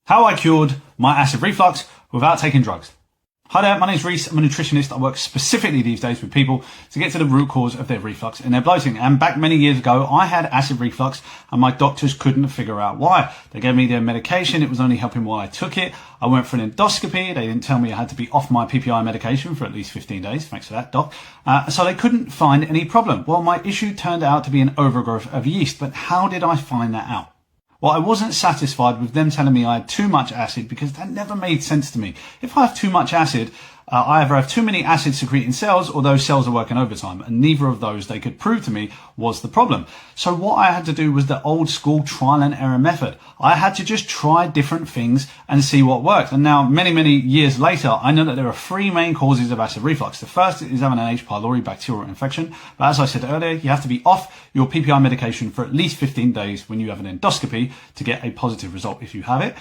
How I cured my acid reflux without taking drugs. Hi there, my name's Reese. I'm a nutritionist. I work specifically these days with people to get to the root cause of their reflux and their bloating. And back many years ago, I had acid reflux and my doctors couldn't figure out why. They gave me their medication. It was only helping while I took it. I went for an endoscopy. They didn't tell me I had to be off my PPI medication for at least 15 days. Thanks for that, doc. So they couldn't find any problem. Well, my issue turned out to be an overgrowth of yeast. But how did I find that out? Well, I wasn't satisfied with them telling me I had too much acid because that never made sense to me. If I have too much acid, I either have too many acid secreting cells or those cells are working overtime, and neither of those they could prove to me was the problem. So what I had to do was the old school trial and error method. I had to just try different things and see what worked. And now many years later, I know that there are three main causes of acid reflux. The first is having an H. pylori bacterial infection. But as I said earlier, you have to be off your PPI medication for at least 15 days when you have an endoscopy to get a positive result if you have it.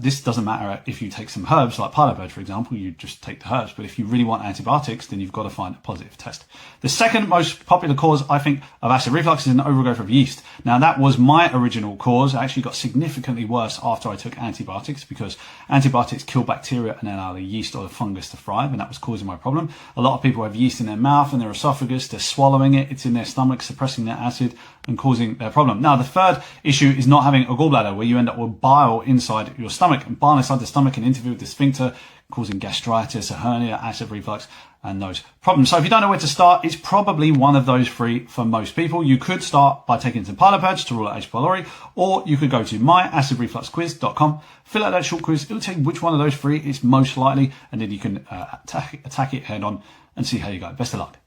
This doesn't matter if you take some herbs like pilobird, for example, you just take the herbs. But if you really want antibiotics, then you've got to find a positive test. The second most popular cause, I think, of acid reflux is an overgrowth of yeast. Now, that was my original cause. It actually got significantly worse after I took antibiotics because antibiotics kill bacteria and then allow the yeast or the fungus to thrive, and that was causing my problem. A lot of people have yeast in their mouth and their esophagus. They're swallowing it. It's in their stomach, suppressing their acid and causing their problem. Now, the third issue is not having a gallbladder, where you end up with bile inside your stomach, and bile inside the stomach can interfere with the sphincter, causing gastritis, a hernia, acid reflux, and those problems. So if you don't know where to start, it's probably one of those three for most people. You could start by taking some pilobirds to rule out H. pylori, or you could go to myacidrefluxquiz.com, fill out that short quiz. It'll tell you which one of those three is most likely, and then you can attack it head on and see how you go. Best of luck.